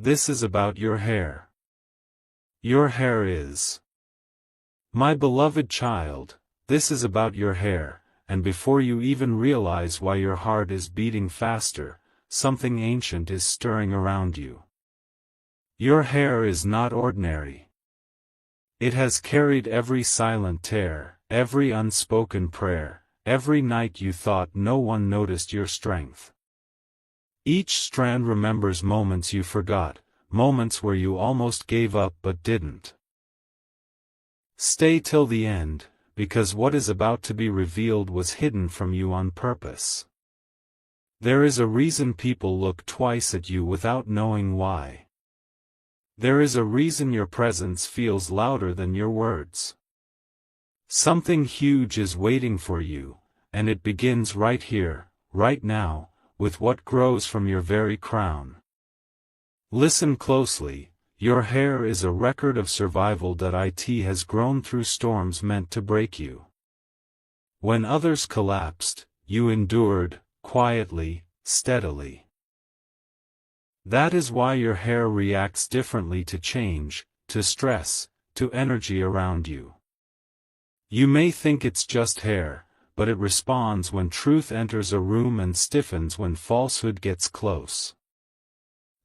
This is about your hair. Your hair is. My beloved child, this is about your hair, and before you even realize why your heart is beating faster, something ancient is stirring around you. Your hair is not ordinary. It has carried every silent tear, every unspoken prayer, every night you thought no one noticed your strength. Each strand remembers moments you forgot, moments where you almost gave up but didn't. Stay till the end, because what is about to be revealed was hidden from you on purpose. There is a reason people look twice at you without knowing why. There is a reason your presence feels louder than your words. Something huge is waiting for you, and it begins right here, right now, with what grows from your very crown. Listen closely. Your hair is a record of survival that it has grown through storms meant to break you. When others collapsed, you endured, quietly, steadily. That is why your hair reacts differently to change, to stress, to energy around you. You may think it's just hair, but it responds when truth enters a room and stiffens when falsehood gets close.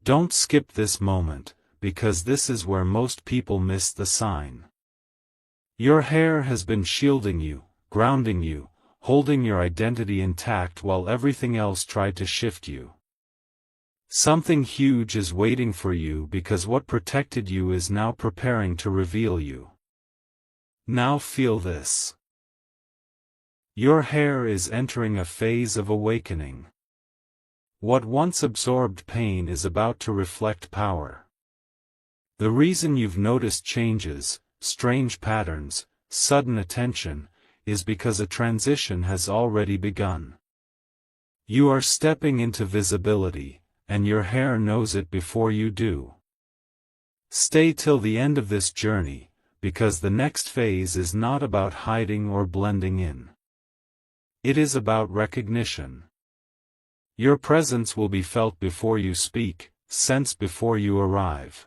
Don't skip this moment, because this is where most people miss the sign. Your hair has been shielding you, grounding you, holding your identity intact while everything else tried to shift you. Something huge is waiting for you because what protected you is now preparing to reveal you. Now feel this. Your hair is entering a phase of awakening. What once absorbed pain is about to reflect power. The reason you've noticed changes, strange patterns, sudden attention, is because a transition has already begun. You are stepping into visibility, and your hair knows it before you do. Stay till the end of this journey, because the next phase is not about hiding or blending in. It is about recognition. Your presence will be felt before you speak, sensed before you arrive.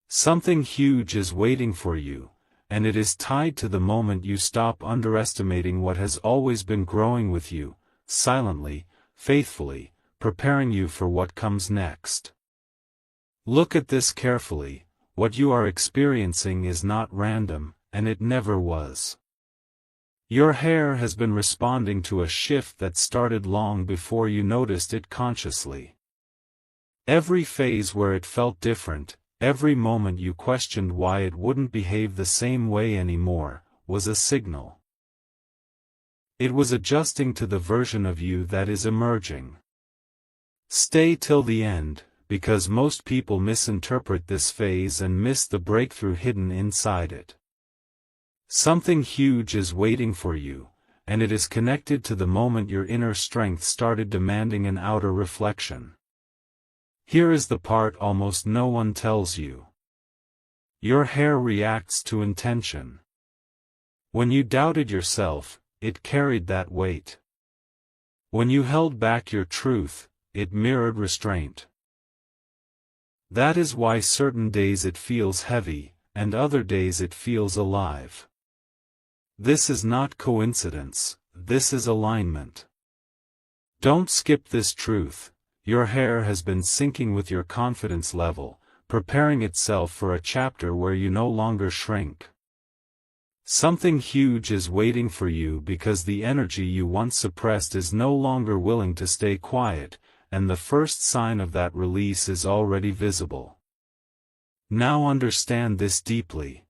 Something huge is waiting for you, and it is tied to the moment you stop underestimating what has always been growing with you, silently, faithfully, preparing you for what comes next. Look at this carefully. What you are experiencing is not random, and it never was. Your hair has been responding to a shift that started long before you noticed it consciously. Every phase where it felt different, every moment you questioned why it wouldn't behave the same way anymore, was a signal. It was adjusting to the version of you that is emerging. Stay till the end, because most people misinterpret this phase and miss the breakthrough hidden inside it. Something huge is waiting for you, and it is connected to the moment your inner strength started demanding an outer reflection. Here is the part almost no one tells you. Your hair reacts to intention. When you doubted yourself, it carried that weight. When you held back your truth, it mirrored restraint. That is why certain days it feels heavy, and other days it feels alive. This is not coincidence, this is alignment. Don't skip this truth. Your hair has been syncing with your confidence level, preparing itself for a chapter where you no longer shrink. Something huge is waiting for you because the energy you once suppressed is no longer willing to stay quiet, and the first sign of that release is already visible. Now understand this deeply.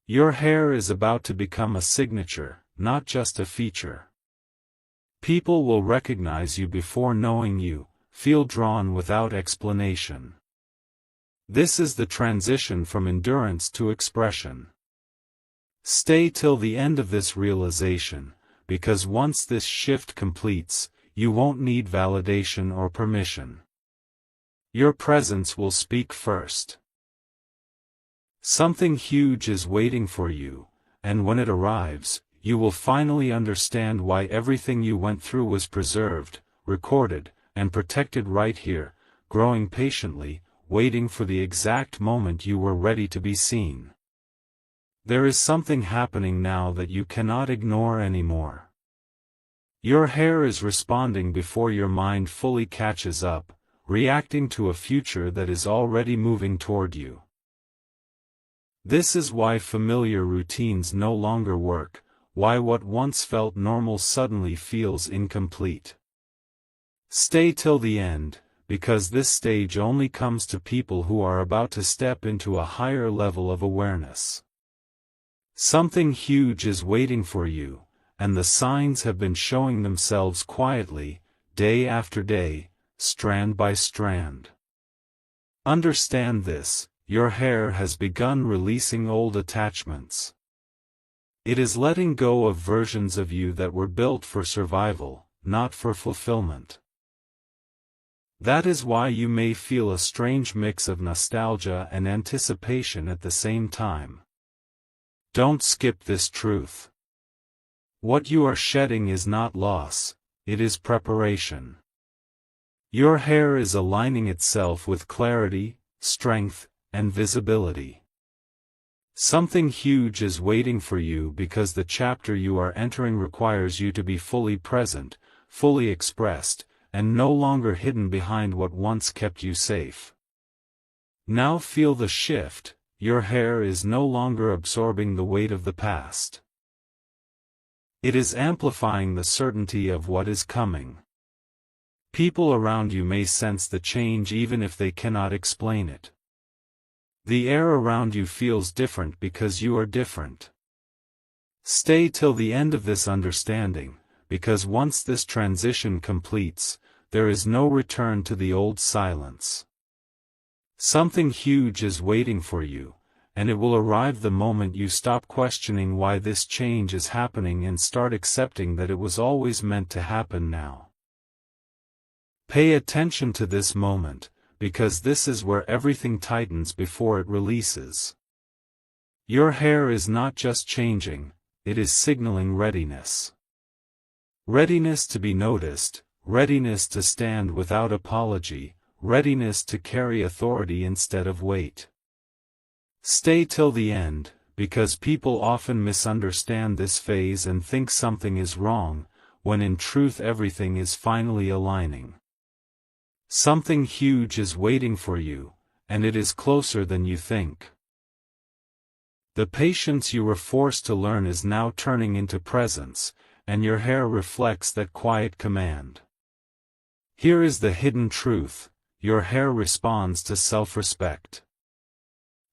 Your hair is about to become a signature, not just a feature. People will recognize you before knowing you, feel drawn without explanation. This is the transition from endurance to expression. Stay till the end of this realization, because once this shift completes, you won't need validation or permission. Your presence will speak first. Something huge is waiting for you, and when it arrives, you will finally understand why everything you went through was preserved, recorded, and protected right here, growing patiently, waiting for the exact moment you were ready to be seen. There is something happening now that you cannot ignore anymore. Your hair is responding before your mind fully catches up, reacting to a future that is already moving toward you. This is why familiar routines no longer work, why what once felt normal suddenly feels incomplete. Stay till the end, because this stage only comes to people who are about to step into a higher level of awareness. Something huge is waiting for you, and the signs have been showing themselves quietly, day after day, strand by strand. Understand this: your hair has begun releasing old attachments. It is letting go of versions of you that were built for survival, not for fulfillment. That is why you may feel a strange mix of nostalgia and anticipation at the same time. Don't skip this truth. What you are shedding is not loss, it is preparation. Your hair is aligning itself with clarity, strength, and visibility. Something huge is waiting for you because the chapter you are entering requires you to be fully present, fully expressed, and no longer hidden behind what once kept you safe. Now feel the shift: your hair is no longer absorbing the weight of the past. It is amplifying the certainty of what is coming. People around you may sense the change even if they cannot explain it. The air around you feels different because you are different. Stay till the end of this understanding, because once this transition completes, there is no return to the old silence. Something huge is waiting for you, and it will arrive the moment you stop questioning why this change is happening and start accepting that it was always meant to happen now. Pay attention to this moment, because this is where everything tightens before it releases. Your hair is not just changing, it is signaling readiness. Readiness to be noticed, readiness to stand without apology, readiness to carry authority instead of weight. Stay till the end, because people often misunderstand this phase and think something is wrong, when in truth everything is finally aligning. Something huge is waiting for you, and it is closer than you think. The patience you were forced to learn is now turning into presence, and your hair reflects that quiet command. Here is the hidden truth: your hair responds to self-respect.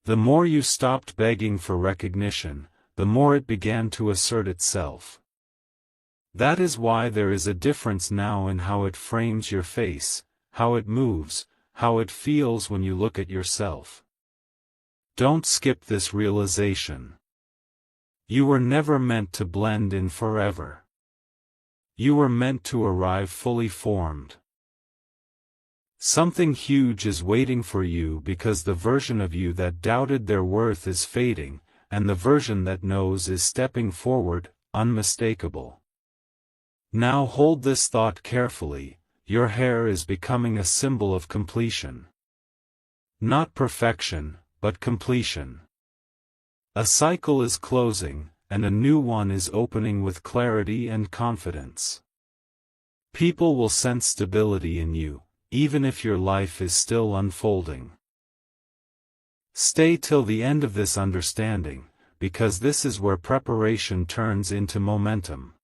The more you stopped begging for recognition, the more it began to assert itself. That is why there is a difference now in how it frames your face, how it moves, how it feels when you look at yourself. Don't skip this realization. You were never meant to blend in forever. You were meant to arrive fully formed. Something huge is waiting for you because the version of you that doubted their worth is fading, and the version that knows is stepping forward, unmistakable. Now hold this thought carefully: your hair is becoming a symbol of completion. Not perfection, but completion. A cycle is closing, and a new one is opening with clarity and confidence. People will sense stability in you, even if your life is still unfolding. Stay till the end of this understanding, because this is where preparation turns into momentum.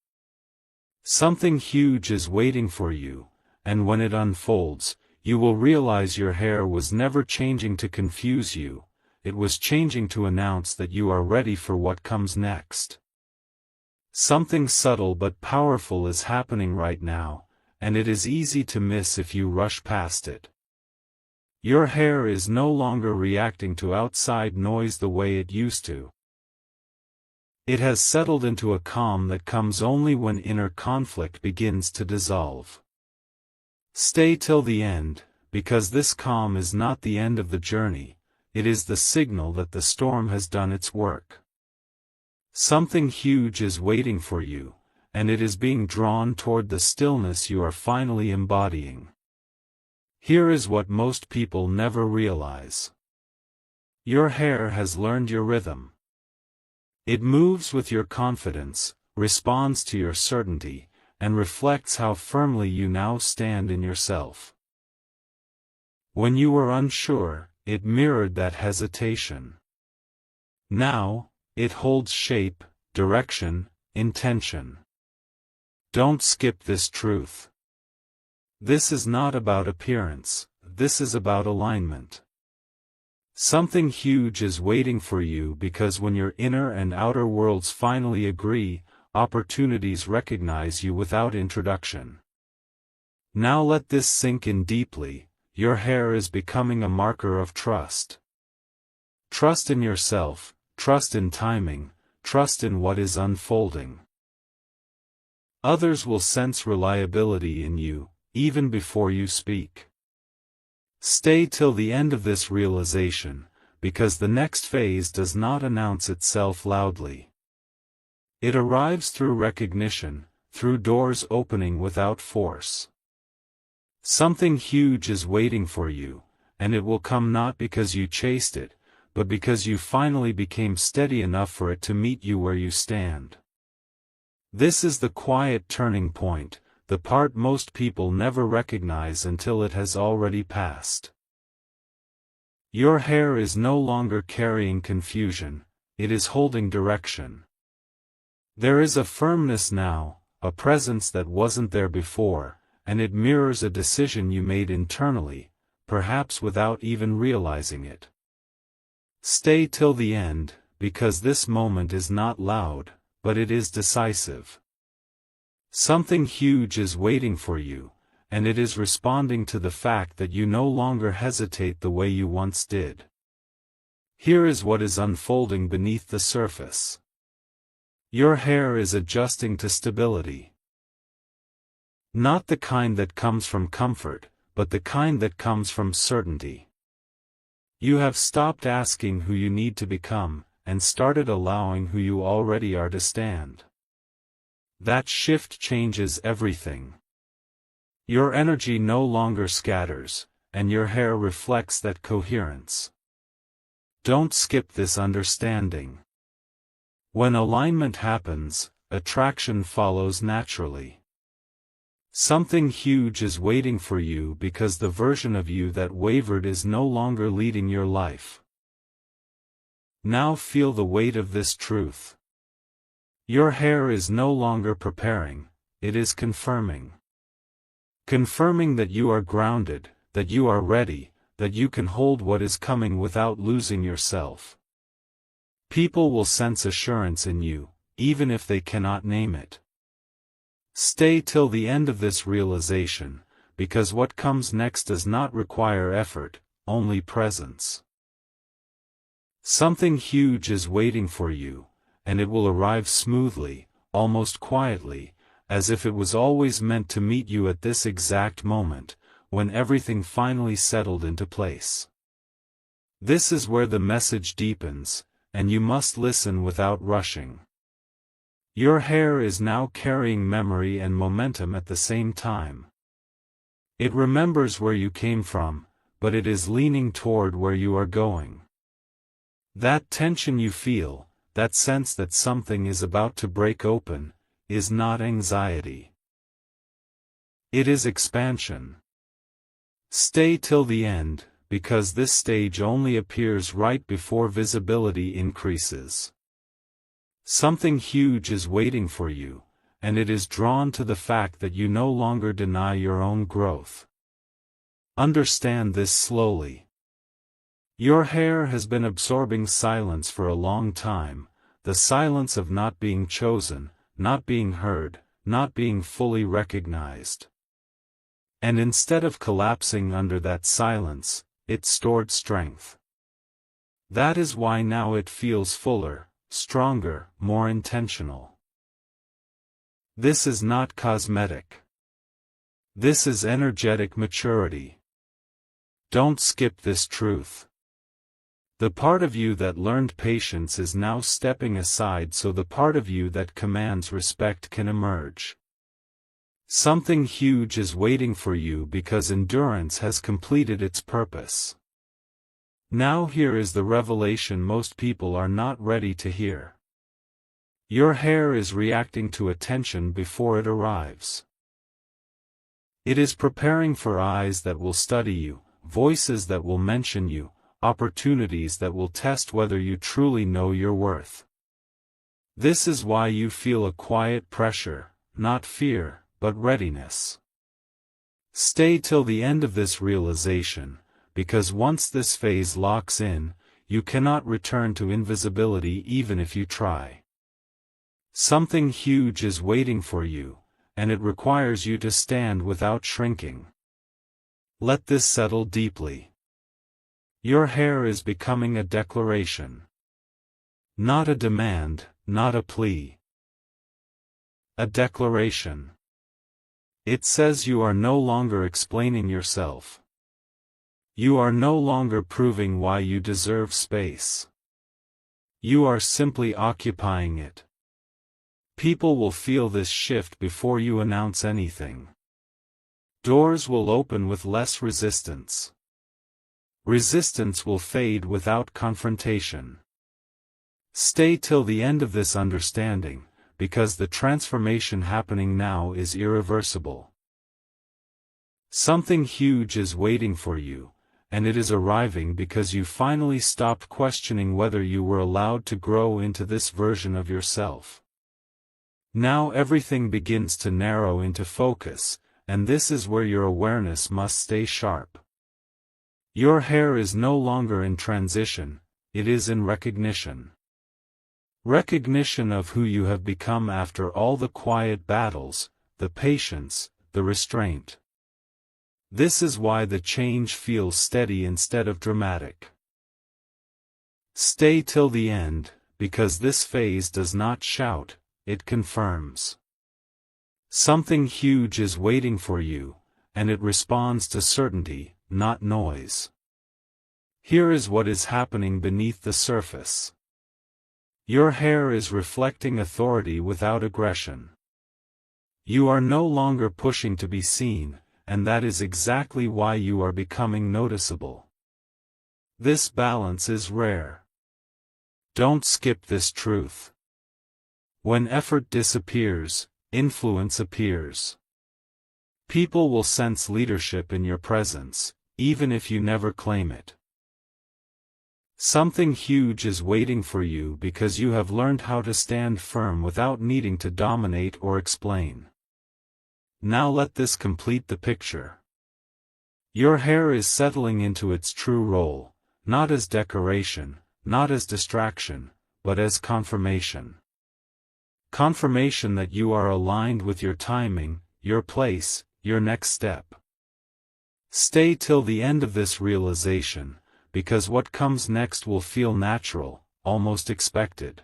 Something huge is waiting for you, and when it unfolds, you will realize your hair was never changing to confuse you, it was changing to announce that you are ready for what comes next. Something subtle but powerful is happening right now, and it is easy to miss if you rush past it. Your hair is no longer reacting to outside noise the way it used to. It has settled into a calm that comes only when inner conflict begins to dissolve. Stay till the end, because this calm is not the end of the journey, it is the signal that the storm has done its work. Something huge is waiting for you, and it is being drawn toward the stillness you are finally embodying. Here is what most people never realize. Your hair has learned your rhythm. It moves with your confidence, responds to your certainty, and reflects how firmly you now stand in yourself. When you were unsure, it mirrored that hesitation. Now, it holds shape, direction, intention. Don't skip this truth. This is not about appearance, this is about alignment. Something huge is waiting for you because when your inner and outer worlds finally agree, opportunities recognize you without introduction. Now let this sink in deeply. Your hair is becoming a marker of trust. Trust in yourself, trust in timing, trust in what is unfolding. Others will sense reliability in you, even before you speak. Stay till the end of this realization, because the next phase does not announce itself loudly. It arrives through recognition, through doors opening without force. Something huge is waiting for you, and it will come not because you chased it, but because you finally became steady enough for it to meet you where you stand. This is the quiet turning point, the part most people never recognize until it has already passed. Your hair is no longer carrying confusion, it is holding direction. There is a firmness now, a presence that wasn't there before, and it mirrors a decision you made internally, perhaps without even realizing it. Stay till the end, because this moment is not loud, but it is decisive. Something huge is waiting for you, and it is responding to the fact that you no longer hesitate the way you once did. Here is what is unfolding beneath the surface. Your hair is adjusting to stability. Not the kind that comes from comfort, but the kind that comes from certainty. You have stopped asking who you need to become, and started allowing who you already are to stand. That shift changes everything. Your energy no longer scatters, and your hair reflects that coherence. Don't skip this understanding. When alignment happens, attraction follows naturally. Something huge is waiting for you because the version of you that wavered is no longer leading your life. Now feel the weight of this truth. Your hair is no longer preparing, it is confirming. Confirming that you are grounded, that you are ready, that you can hold what is coming without losing yourself. People will sense assurance in you, even if they cannot name it. Stay till the end of this realization, because what comes next does not require effort, only presence. Something huge is waiting for you, and it will arrive smoothly, almost quietly, as if it was always meant to meet you at this exact moment, when everything finally settled into place. This is where the message deepens, and you must listen without rushing. Your hair is now carrying memory and momentum at the same time. It remembers where you came from, but it is leaning toward where you are going. That tension you feel, that sense that something is about to break open, is not anxiety. It is expansion. Stay till the end, because this stage only appears right before visibility increases. Something huge is waiting for you, and it is drawn to the fact that you no longer deny your own growth. Understand this slowly. Your hair has been absorbing silence for a long time, the silence of not being chosen, not being heard, not being fully recognized. And instead of collapsing under that silence, it stored strength. That is why now it feels fuller, stronger, more intentional. This is not cosmetic. This is energetic maturity. Don't skip this truth. The part of you that learned patience is now stepping aside so the part of you that commands respect can emerge. Something huge is waiting for you because endurance has completed its purpose. Now here is the revelation most people are not ready to hear. Your hair is reacting to attention before it arrives. It is preparing for eyes that will study you, voices that will mention you, opportunities that will test whether you truly know your worth. This is why you feel a quiet pressure, not fear, but readiness. Stay till the end of this realization, because once this phase locks in, you cannot return to invisibility even if you try. Something huge is waiting for you, and it requires you to stand without shrinking. Let this settle deeply. Your hair is becoming a declaration. Not a demand, not a plea. A declaration. It says you are no longer explaining yourself. You are no longer proving why you deserve space. You are simply occupying it. People will feel this shift before you announce anything. Doors will open with less resistance. Resistance will fade without confrontation. Stay till the end of this understanding, because the transformation happening now is irreversible. Something huge is waiting for you, and it is arriving because you finally stopped questioning whether you were allowed to grow into this version of yourself. Now everything begins to narrow into focus, and this is where your awareness must stay sharp. Your hair is no longer in transition, it is in recognition. Recognition of who you have become after all the quiet battles, the patience, the restraint. This is why the change feels steady instead of dramatic. Stay till the end, because this phase does not shout, it confirms. Something huge is waiting for you, and it responds to certainty, not noise. Here is what is happening beneath the surface. Your hair is reflecting authority without aggression. You are no longer pushing to be seen, and that is exactly why you are becoming noticeable. This balance is rare. Don't skip this truth. When effort disappears, influence appears. People will sense leadership in your presence, even if you never claim it. Something huge is waiting for you because you have learned how to stand firm without needing to dominate or explain. Now let this complete the picture. Your hair is settling into its true role, not as decoration, not as distraction, but as confirmation. Confirmation that you are aligned with your timing, your place, your next step. Stay till the end of this realization, because what comes next will feel natural, almost expected.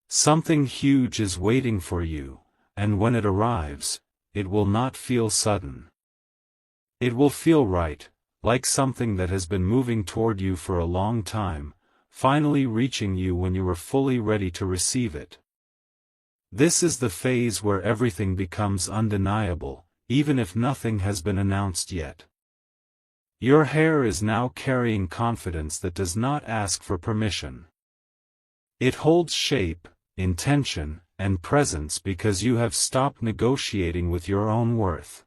Something huge is waiting for you, and when it arrives, it will not feel sudden. It will feel right, like something that has been moving toward you for a long time, finally reaching you when you were fully ready to receive it. This is the phase where everything becomes undeniable, even if nothing has been announced yet. Your hair is now carrying confidence that does not ask for permission. It holds shape, intention, and presence because you have stopped negotiating with your own worth.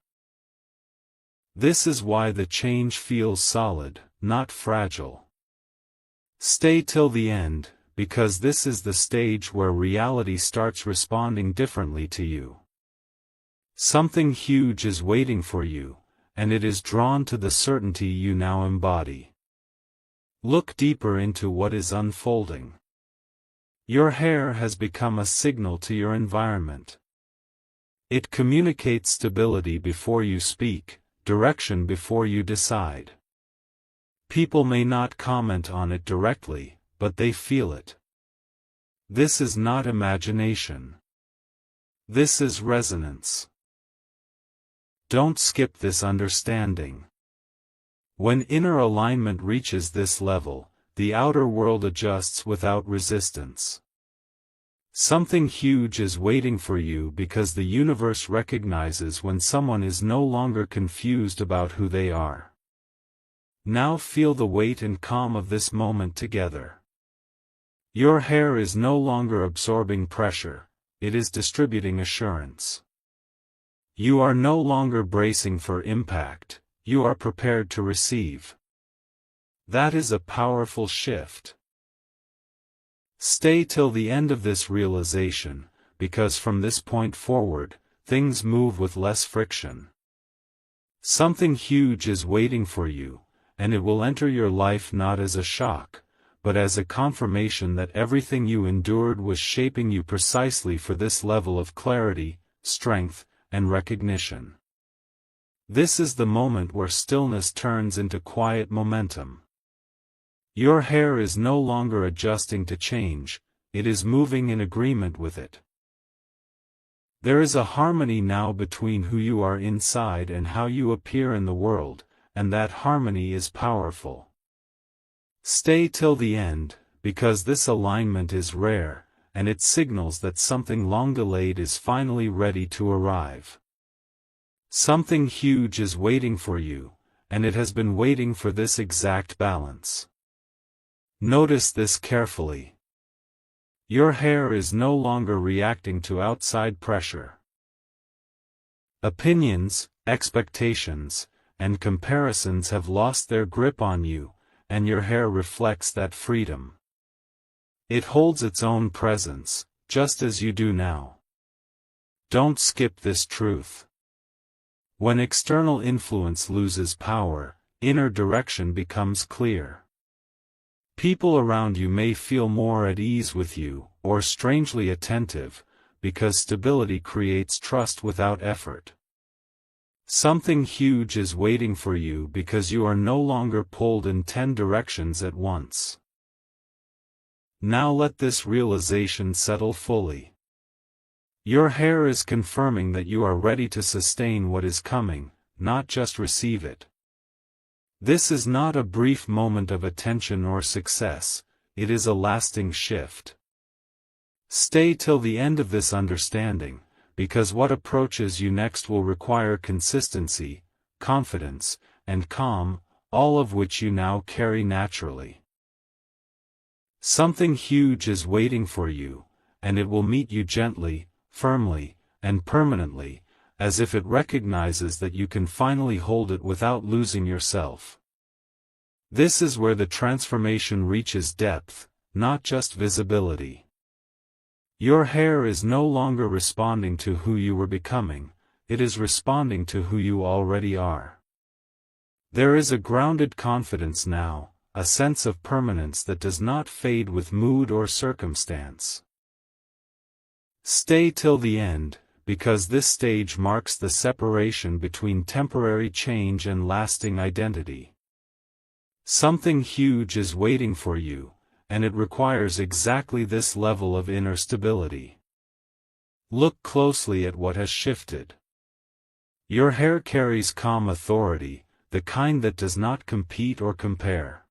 This is why the change feels solid, not fragile. Stay till the end, because this is the stage where reality starts responding differently to you. Something huge is waiting for you, and it is drawn to the certainty you now embody. Look deeper into what is unfolding. Your hair has become a signal to your environment. It communicates stability before you speak, direction before you decide. People may not comment on it directly, but they feel it. This is not imagination. This is resonance. Don't skip this understanding. When inner alignment reaches this level, the outer world adjusts without resistance. Something huge is waiting for you because the universe recognizes when someone is no longer confused about who they are. Now feel the weight and calm of this moment together. Your hair is no longer absorbing pressure, it is distributing assurance. You are no longer bracing for impact, you are prepared to receive. That is a powerful shift. Stay till the end of this realization, because from this point forward, things move with less friction. Something huge is waiting for you, and it will enter your life not as a shock, but as a confirmation that everything you endured was shaping you precisely for this level of clarity, strength, and recognition. This is the moment where stillness turns into quiet momentum. Your hair is no longer adjusting to change, it is moving in agreement with it. There is a harmony now between who you are inside and how you appear in the world, and that harmony is powerful. Stay till the end, because this alignment is rare, and it signals that something long delayed is finally ready to arrive. Something huge is waiting for you, and it has been waiting for this exact balance. Notice this carefully. Your hair is no longer reacting to outside pressure. Opinions, expectations, and comparisons have lost their grip on you, and your hair reflects that freedom. It holds its own presence, just as you do now. Don't skip this truth. When external influence loses power, inner direction becomes clear. People around you may feel more at ease with you, or strangely attentive, because stability creates trust without effort. Something huge is waiting for you because you are no longer pulled in 10 directions at once. Now let this realization settle fully. Your hair is confirming that you are ready to sustain what is coming, not just receive it. This is not a brief moment of attention or success, it is a lasting shift. Stay till the end of this understanding, because what approaches you next will require consistency, confidence, and calm, all of which you now carry naturally. Something huge is waiting for you, and it will meet you gently, firmly, and permanently, as if it recognizes that you can finally hold it without losing yourself. This is where the transformation reaches depth, not just visibility. Your hair is no longer responding to who you were becoming, it is responding to who you already are. There is a grounded confidence now, a sense of permanence that does not fade with mood or circumstance. Stay till the end, because this stage marks the separation between temporary change and lasting identity. Something huge is waiting for you, and it requires exactly this level of inner stability. Look closely at what has shifted. Your hair carries calm authority, the kind that does not compete or compare.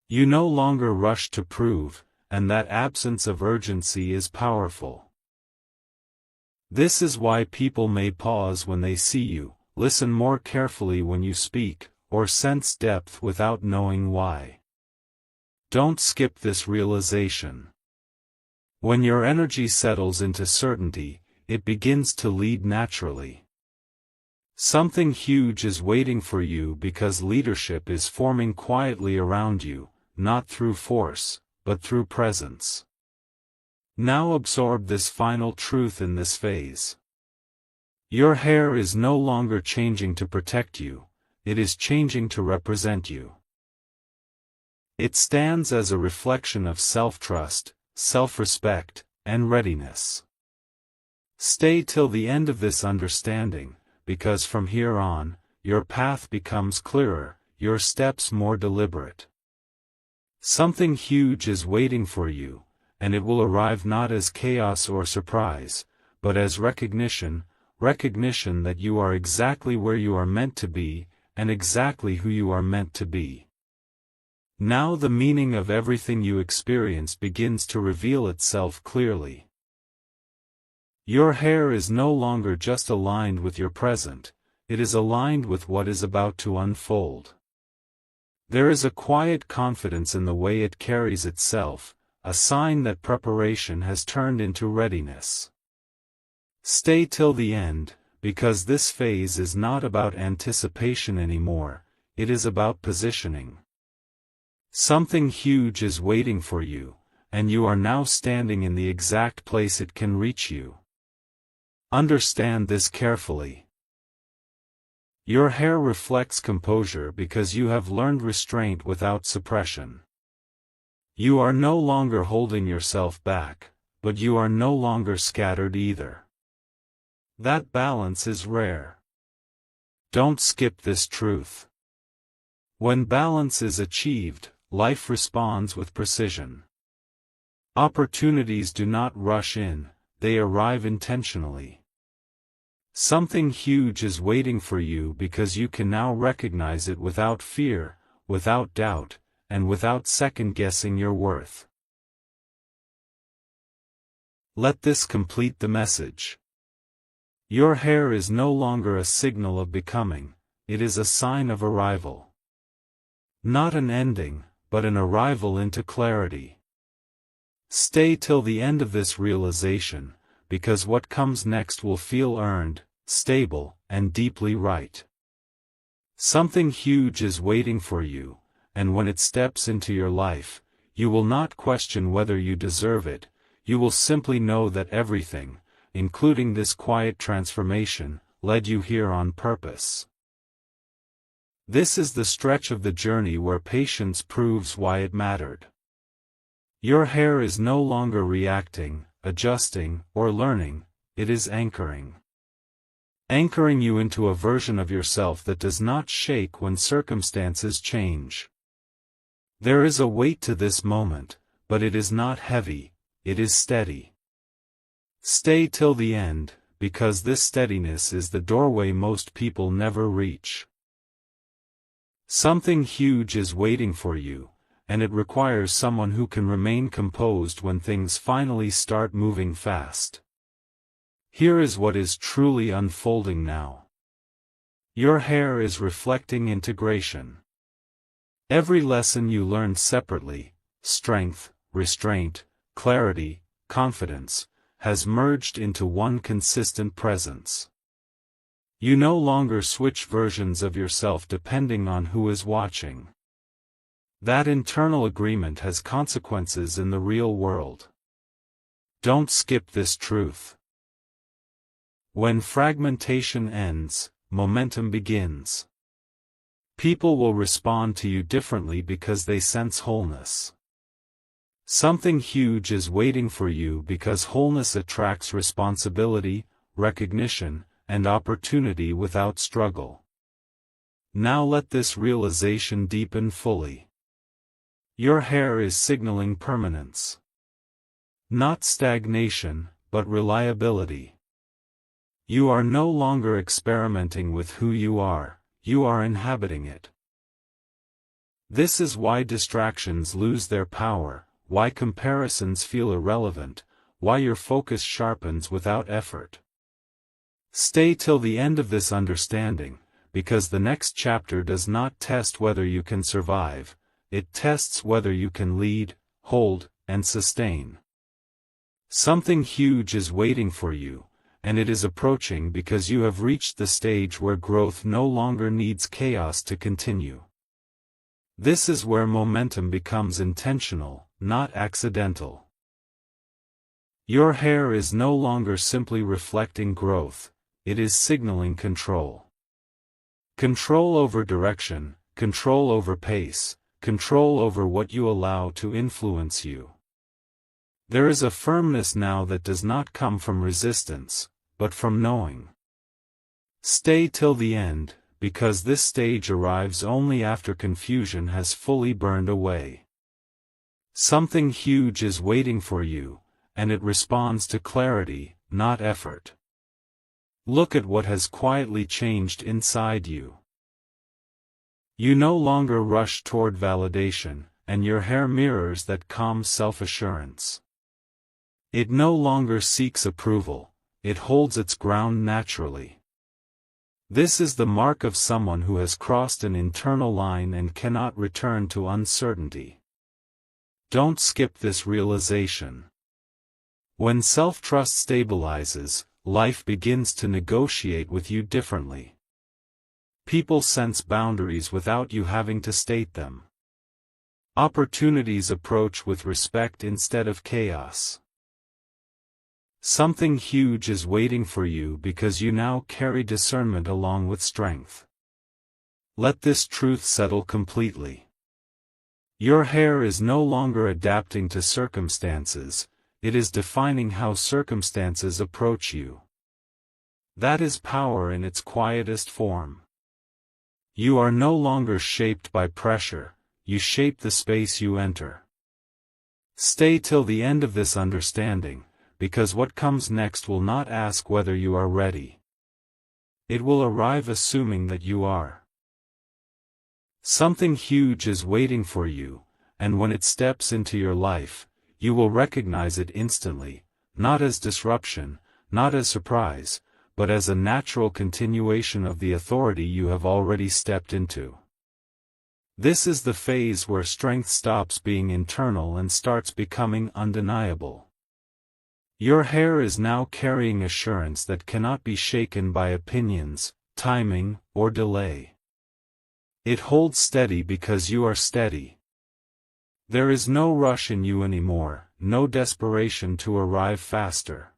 You no longer rush to prove, and that absence of urgency is powerful. This is why people may pause when they see you, listen more carefully when you speak, or sense depth without knowing why. Don't skip this realization. When your energy settles into certainty, it begins to lead naturally. Something huge is waiting for you because leadership is forming quietly around you, not through force, but through presence. Now absorb this final truth in this phase. Your hair is no longer changing to protect you, it is changing to represent you. It stands as a reflection of self-trust, self-respect, and readiness. Stay till the end of this understanding, because from here on, your path becomes clearer, your steps more deliberate. Something huge is waiting for you, and it will arrive not as chaos or surprise, but as recognition that you are exactly where you are meant to be, and exactly who you are meant to be. Now the meaning of everything you experience begins to reveal itself clearly. Your hair is no longer just aligned with your present, it is aligned with what is about to unfold. There is a quiet confidence in the way it carries itself, a sign that preparation has turned into readiness. Stay till the end, because this phase is not about anticipation anymore, it is about positioning. Something huge is waiting for you, and you are now standing in the exact place it can reach you. Understand this carefully. Your hair reflects composure because you have learned restraint without suppression. You are no longer holding yourself back, but you are no longer scattered either. That balance is rare. Don't skip this truth. When balance is achieved, life responds with precision. Opportunities do not rush in, they arrive intentionally. Something huge is waiting for you because you can now recognize it without fear, without doubt, and without second-guessing your worth. Let this complete the message. Your hair is no longer a signal of becoming, it is a sign of arrival. Not an ending, but an arrival into clarity. Stay till the end of this realization, because what comes next will feel earned, stable, and deeply right. Something huge is waiting for you, and when it steps into your life, you will not question whether you deserve it, you will simply know that everything, including this quiet transformation, led you here on purpose. This is the stretch of the journey where patience proves why it mattered. Your hair is no longer reacting, adjusting, or learning, it is anchoring. Anchoring you into a version of yourself that does not shake when circumstances change. There is a weight to this moment, but it is not heavy, it is steady. Stay till the end, because this steadiness is the doorway most people never reach. Something huge is waiting for you, and it requires someone who can remain composed when things finally start moving fast. Here is what is truly unfolding now. Your hair is reflecting integration. Every lesson you learned separately, strength, restraint, clarity, confidence, has merged into one consistent presence. You no longer switch versions of yourself depending on who is watching. That internal agreement has consequences in the real world. Don't skip this truth. When fragmentation ends, momentum begins. People will respond to you differently because they sense wholeness. Something huge is waiting for you because wholeness attracts responsibility, recognition, and opportunity without struggle. Now let this realization deepen fully. Your hair is signaling permanence. Not stagnation, but reliability. You are no longer experimenting with who you are inhabiting it. This is why distractions lose their power, why comparisons feel irrelevant, why your focus sharpens without effort. Stay till the end of this understanding, because the next chapter does not test whether you can survive, it tests whether you can lead, hold, and sustain. Something huge is waiting for you, and it is approaching because you have reached the stage where growth no longer needs chaos to continue. This is where momentum becomes intentional, not accidental. Your hair is no longer simply reflecting growth, it is signaling control. Control over direction, control over pace, control over what you allow to influence you. There is a firmness now that does not come from resistance, but from knowing. Stay till the end, because this stage arrives only after confusion has fully burned away. Something huge is waiting for you, and it responds to clarity, not effort. Look at what has quietly changed inside you. You no longer rush toward validation, and your hair mirrors that calm self-assurance. It no longer seeks approval, it holds its ground naturally. This is the mark of someone who has crossed an internal line and cannot return to uncertainty. Don't skip this realization. When self-trust stabilizes, life begins to negotiate with you differently. People sense boundaries without you having to state them. Opportunities approach with respect instead of chaos. Something huge is waiting for you because you now carry discernment along with strength. Let this truth settle completely. Your hair is no longer adapting to circumstances, it is defining how circumstances approach you. That is power in its quietest form. You are no longer shaped by pressure, you shape the space you enter. Stay till the end of this understanding, because what comes next will not ask whether you are ready. It will arrive assuming that you are. Something huge is waiting for you, and when it steps into your life, you will recognize it instantly, not as disruption, not as surprise, but as a natural continuation of the authority you have already stepped into. This is the phase where strength stops being internal and starts becoming undeniable. Your hair is now carrying assurance that cannot be shaken by opinions, timing, or delay. It holds steady because you are steady. There is no rush in you anymore, no desperation to arrive faster.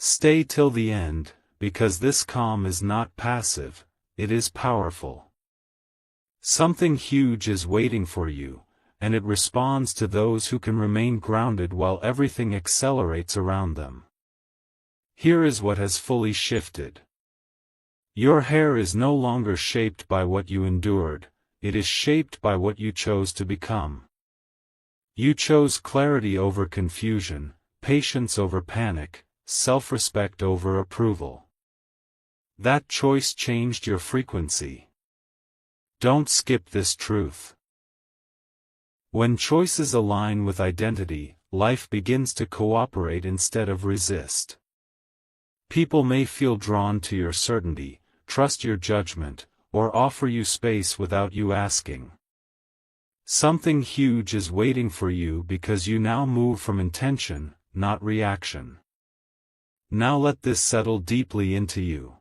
Stay till the end, because this calm is not passive, it is powerful. Something huge is waiting for you, and it responds to those who can remain grounded while everything accelerates around them. Here is what has fully shifted. Your hair is no longer shaped by what you endured, it is shaped by what you chose to become. You chose clarity over confusion, patience over panic, self-respect over approval. That choice changed your frequency. Don't skip this truth. When choices align with identity, life begins to cooperate instead of resist. People may feel drawn to your certainty, trust your judgment, or offer you space without you asking. Something huge is waiting for you because you now move from intention, not reaction. Now let this settle deeply into you.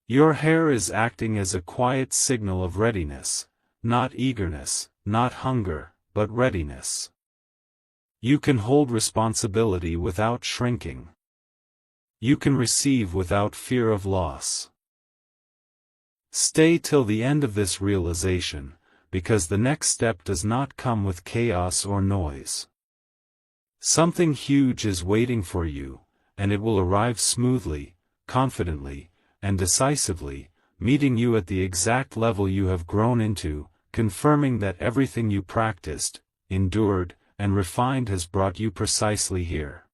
Your hair is acting as a quiet signal of readiness, not eagerness, not hunger, but readiness. You can hold responsibility without shrinking. You can receive without fear of loss. Stay till the end of this realization, because the next step does not come with chaos or noise. Something huge is waiting for you, and it will arrive smoothly, confidently, and decisively, meeting you at the exact level you have grown into, confirming that everything you practiced, endured, and refined has brought you precisely here.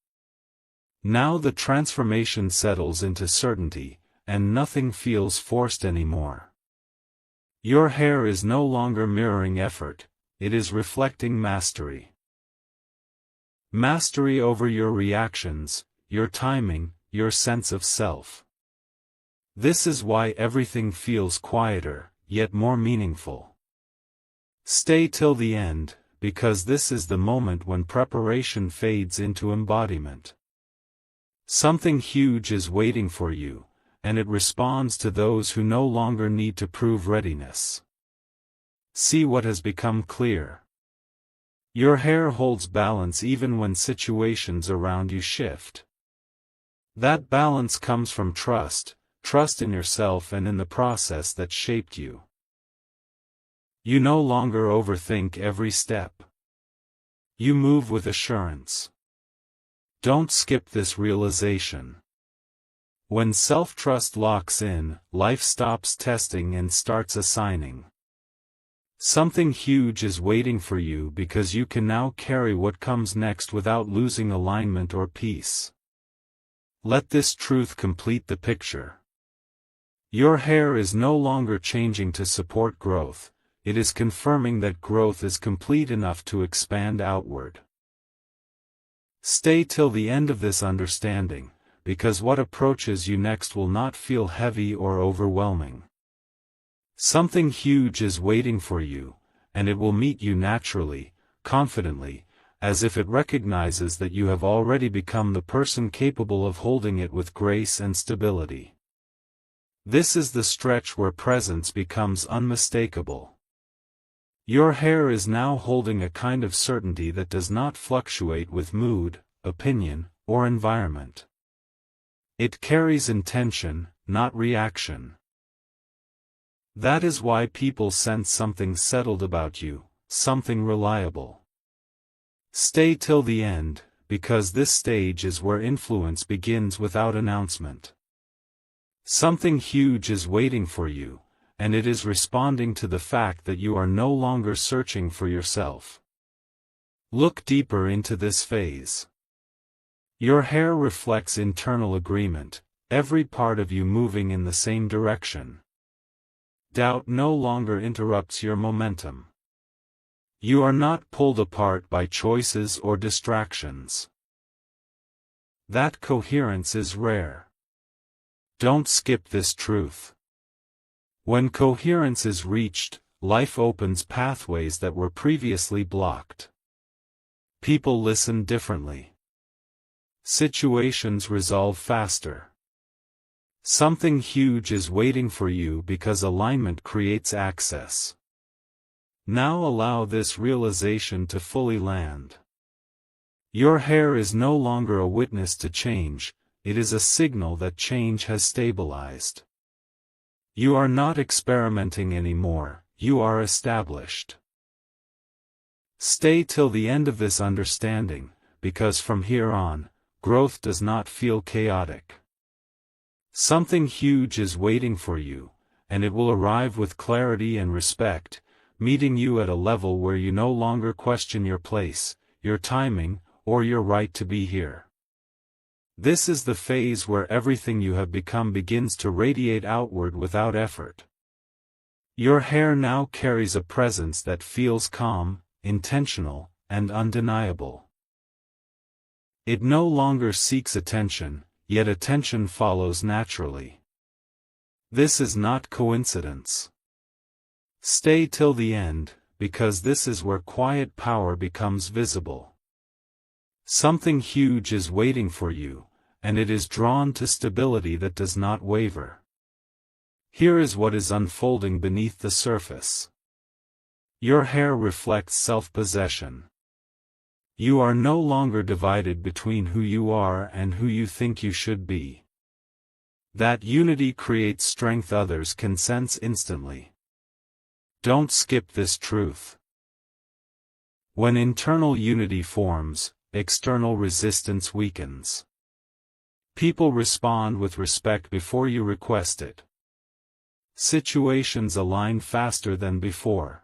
Now the transformation settles into certainty, and nothing feels forced anymore. Your hair is no longer mirroring effort, it is reflecting mastery. Mastery over your reactions, your timing, your sense of self. This is why everything feels quieter, yet more meaningful. Stay till the end, because this is the moment when preparation fades into embodiment. Something huge is waiting for you, and it responds to those who no longer need to prove readiness. See what has become clear. Your hair holds balance even when situations around you shift. That balance comes from trust in yourself and in the process that shaped you. You no longer overthink every step. You move with assurance. Don't skip this realization. When self-trust locks in, life stops testing and starts assigning. Something huge is waiting for you because you can now carry what comes next without losing alignment or peace. Let this truth complete the picture. Your hair is no longer changing to support growth, it is confirming that growth is complete enough to expand outward. Stay till the end of this understanding, because what approaches you next will not feel heavy or overwhelming. Something huge is waiting for you, and it will meet you naturally, confidently, as if it recognizes that you have already become the person capable of holding it with grace and stability. This is the stretch where presence becomes unmistakable. Your hair is now holding a kind of certainty that does not fluctuate with mood, opinion, or environment. It carries intention, not reaction. That is why people sense something settled about you, something reliable. Stay till the end, because this stage is where influence begins without announcement. Something huge is waiting for you, and it is responding to the fact that you are no longer searching for yourself. Look deeper into this phase. Your hair reflects internal agreement, every part of you moving in the same direction. Doubt no longer interrupts your momentum. You are not pulled apart by choices or distractions. That coherence is rare. Don't skip this truth. When coherence is reached, life opens pathways that were previously blocked. People listen differently. Situations resolve faster. Something huge is waiting for you because alignment creates access. Now allow this realization to fully land. Your hair is no longer a witness to change, it is a signal that change has stabilized. You are not experimenting anymore, you are established. Stay till the end of this understanding, because from here on, growth does not feel chaotic. Something huge is waiting for you, and it will arrive with clarity and respect, meeting you at a level where you no longer question your place, your timing, or your right to be here. This is the phase where everything you have become begins to radiate outward without effort. Your hair now carries a presence that feels calm, intentional, and undeniable. It no longer seeks attention, yet attention follows naturally. This is not coincidence. Stay till the end, because this is where quiet power becomes visible. Something huge is waiting for you, and it is drawn to stability that does not waver. Here is what is unfolding beneath the surface. Your hair reflects self-possession. You are no longer divided between who you are and who you think you should be. That unity creates strength others can sense instantly. Don't skip this truth. When internal unity forms, external resistance weakens. People respond with respect before you request it. Situations align faster than before.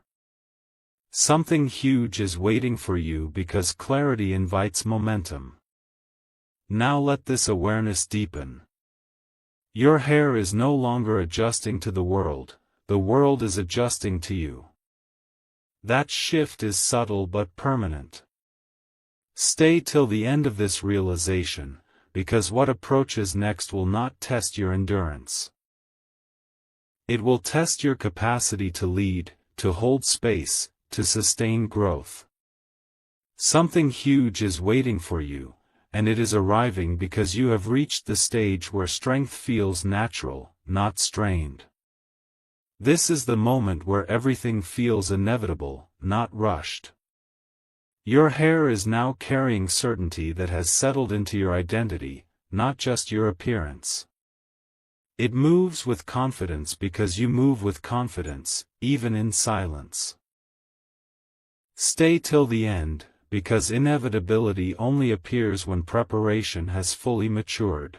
Something huge is waiting for you because clarity invites momentum. Now let this awareness deepen. Your hair is no longer adjusting to the world is adjusting to you. That shift is subtle but permanent. Stay till the end of this realization, because what approaches next will not test your endurance. It will test your capacity to lead, to hold space, to sustain growth. Something huge is waiting for you, and it is arriving because you have reached the stage where strength feels natural, not strained. This is the moment where everything feels inevitable, not rushed. Your hair is now carrying certainty that has settled into your identity, not just your appearance. It moves with confidence because you move with confidence, even in silence. Stay till the end, because inevitability only appears when preparation has fully matured.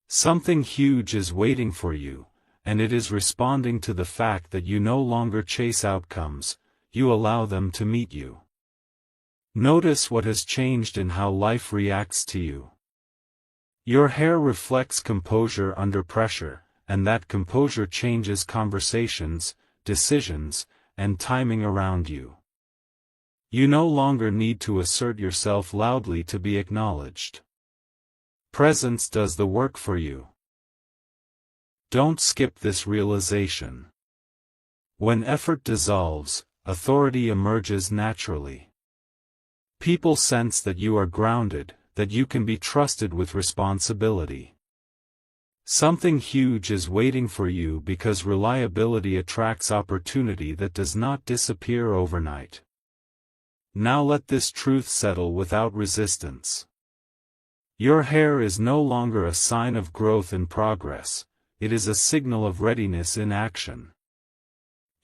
Something huge is waiting for you, and it is responding to the fact that you no longer chase outcomes, you allow them to meet you. Notice what has changed in how life reacts to you. Your hair reflects composure under pressure, and that composure changes conversations, decisions, and timing around you. You no longer need to assert yourself loudly to be acknowledged. Presence does the work for you. Don't skip this realization. When effort dissolves, authority emerges naturally. People sense that you are grounded, that you can be trusted with responsibility. Something huge is waiting for you because reliability attracts opportunity that does not disappear overnight. Now let this truth settle without resistance. Your hair is no longer a sign of growth and progress, it is a signal of readiness in action.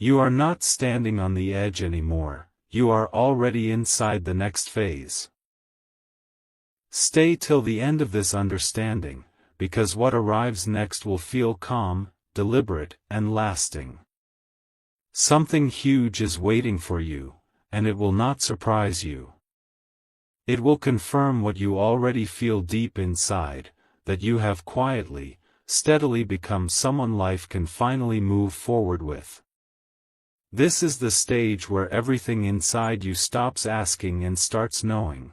You are not standing on the edge anymore, you are already inside the next phase. Stay till the end of this understanding, because what arrives next will feel calm, deliberate, and lasting. Something huge is waiting for you, and it will not surprise you. It will confirm what you already feel deep inside, that you have quietly, steadily become someone life can finally move forward with. This is the stage where everything inside you stops asking and starts knowing.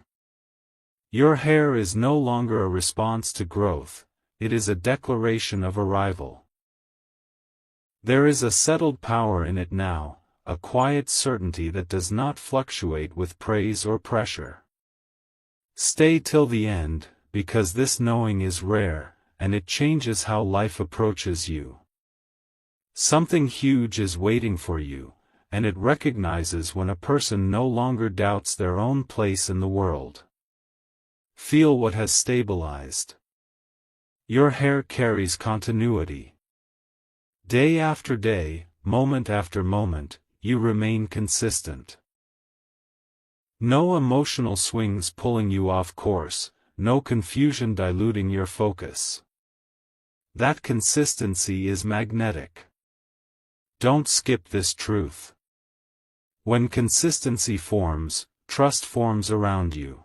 Your hair is no longer a response to growth, it is a declaration of arrival. There is a settled power in it now, a quiet certainty that does not fluctuate with praise or pressure. Stay till the end, because this knowing is rare, and it changes how life approaches you. Something huge is waiting for you, and it recognizes when a person no longer doubts their own place in the world. Feel what has stabilized. Your hair carries continuity. Day after day, moment after moment, you remain consistent. No emotional swings pulling you off course, no confusion diluting your focus. That consistency is magnetic. Don't skip this truth. When consistency forms, trust forms around you.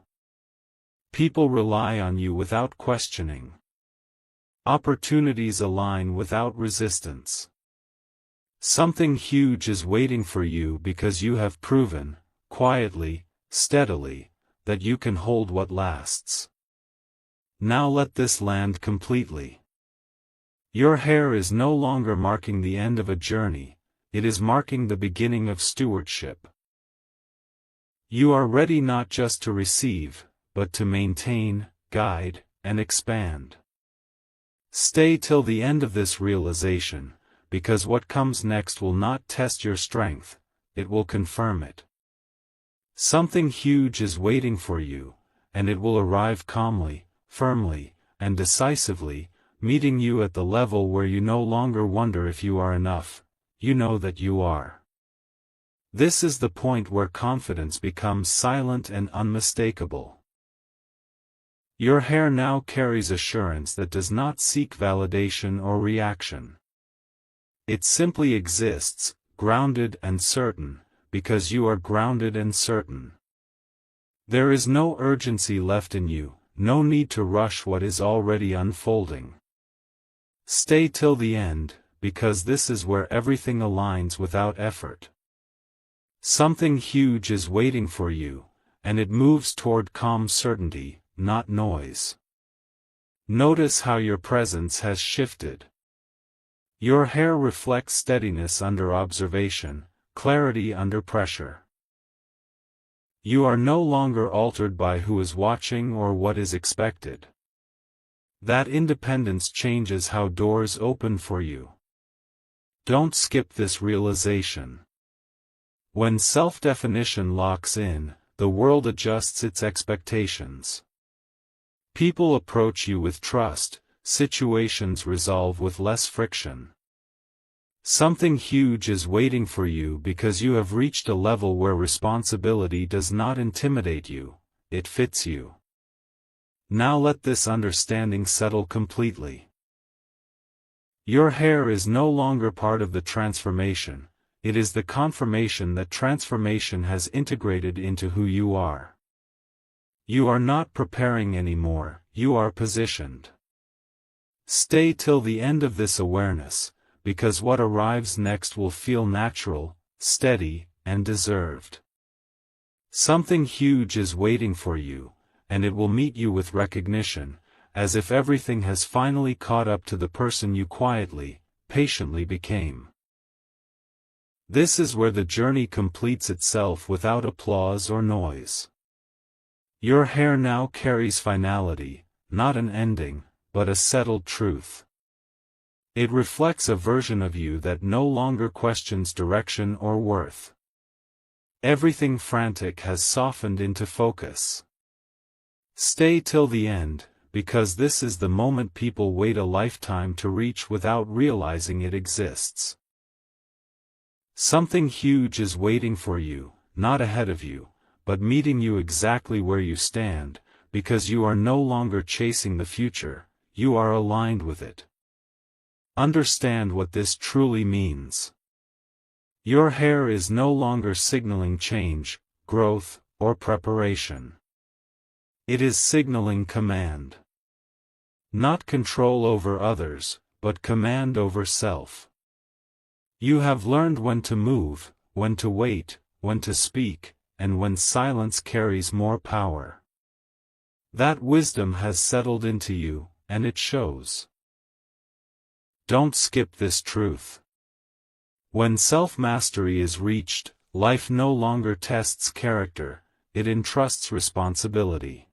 People rely on you without questioning. Opportunities align without resistance. Something huge is waiting for you because you have proven, quietly, steadily, that you can hold what lasts. Now let this land completely. Your hair is no longer marking the end of a journey, it is marking the beginning of stewardship. You are ready not just to receive, but to maintain, guide, and expand. Stay till the end of this realization, because what comes next will not test your strength, it will confirm it. Something huge is waiting for you, and it will arrive calmly, firmly, and decisively, meeting you at the level where you no longer wonder if you are enough, you know that you are. This is the point where confidence becomes silent and unmistakable. Your hair now carries assurance that does not seek validation or reaction. It simply exists, grounded and certain, because you are grounded and certain. There is no urgency left in you, no need to rush what is already unfolding. Stay till the end, because this is where everything aligns without effort. Something huge is waiting for you, and it moves toward calm certainty, not noise. Notice how your presence has shifted. Your hair reflects steadiness under observation, clarity under pressure. You are no longer altered by who is watching or what is expected. That independence changes how doors open for you. Don't skip this realization. When self-definition locks in, the world adjusts its expectations. People approach you with trust, situations resolve with less friction. Something huge is waiting for you because you have reached a level where responsibility does not intimidate you, it fits you. Now let this understanding settle completely. Your hair is no longer part of the transformation, it is the confirmation that transformation has integrated into who you are. You are not preparing anymore, you are positioned. Stay till the end of this awareness, because what arrives next will feel natural, steady, and deserved. Something huge is waiting for you, and it will meet you with recognition, as if everything has finally caught up to the person you quietly, patiently became. This is where the journey completes itself without applause or noise. Your hair now carries finality, not an ending, but a settled truth. It reflects a version of you that no longer questions direction or worth. Everything frantic has softened into focus. Stay till the end, because this is the moment people wait a lifetime to reach without realizing it exists. Something huge is waiting for you, not ahead of you, but meeting you exactly where you stand, because you are no longer chasing the future, you are aligned with it. Understand what this truly means. Your hair is no longer signaling change, growth, or preparation. It is signaling command. Not control over others, but command over self. You have learned when to move, when to wait, when to speak, and when silence carries more power. That wisdom has settled into you, and it shows. Don't skip this truth. When self-mastery is reached, life no longer tests character, it entrusts responsibility.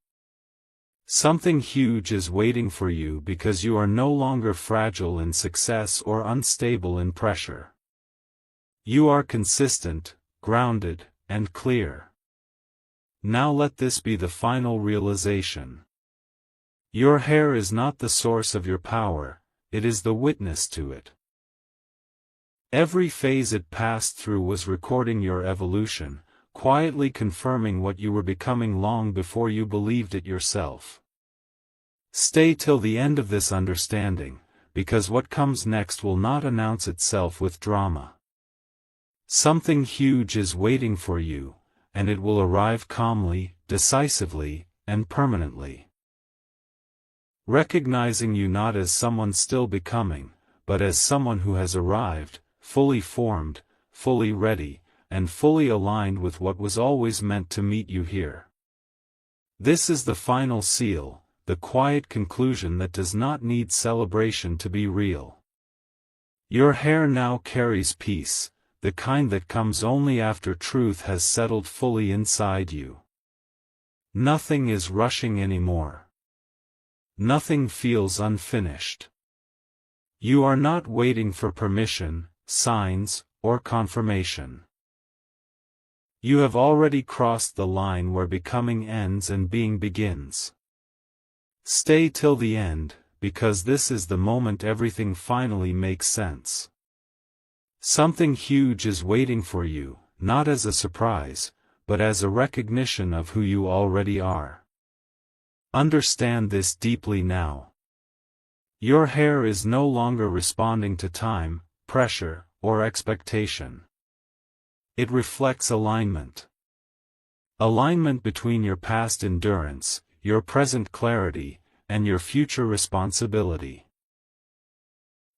Something huge is waiting for you because you are no longer fragile in success or unstable in pressure. You are consistent, grounded, and clear. Now let this be the final realization. Your hair is not the source of your power, it is the witness to it. Every phase it passed through was recording your evolution, quietly confirming what you were becoming long before you believed it yourself. Stay till the end of this understanding, because what comes next will not announce itself with drama. Something huge is waiting for you, and it will arrive calmly, decisively, and permanently. Recognizing you not as someone still becoming, but as someone who has arrived, fully formed, fully ready, and fully aligned with what was always meant to meet you here. This is the final seal, the quiet conclusion that does not need celebration to be real. Your hair now carries peace, the kind that comes only after truth has settled fully inside you. Nothing is rushing anymore. Nothing feels unfinished. You are not waiting for permission, signs, or confirmation. You have already crossed the line where becoming ends and being begins. Stay till the end, because this is the moment everything finally makes sense. Something huge is waiting for you, not as a surprise, but as a recognition of who you already are. Understand this deeply now. Your hair is no longer responding to time, pressure, or expectation. It reflects alignment. Alignment between your past endurance, your present clarity, and your future responsibility.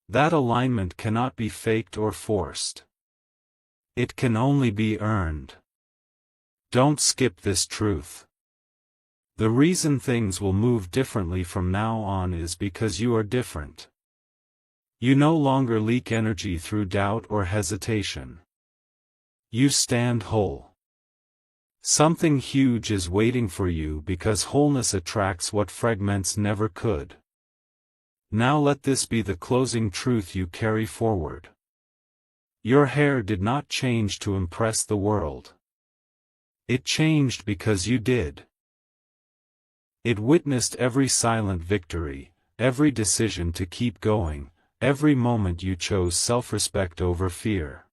That alignment cannot be faked or forced. It can only be earned. Don't skip this truth. The reason things will move differently from now on is because you are different. You no longer leak energy through doubt or hesitation. You stand whole. Something huge is waiting for you because wholeness attracts what fragments never could. Now let this be the closing truth you carry forward. Your hair did not change to impress the world. It changed because you did. It witnessed every silent victory, every decision to keep going, every moment you chose self-respect over fear.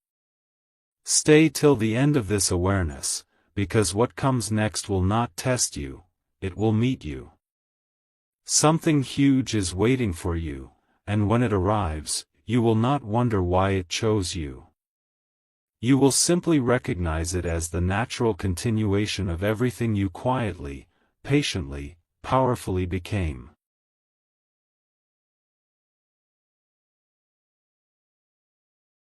Stay till the end of this awareness, because what comes next will not test you, it will meet you. Something huge is waiting for you, and when it arrives, you will not wonder why it chose you. You will simply recognize it as the natural continuation of everything you quietly, patiently, powerfully became.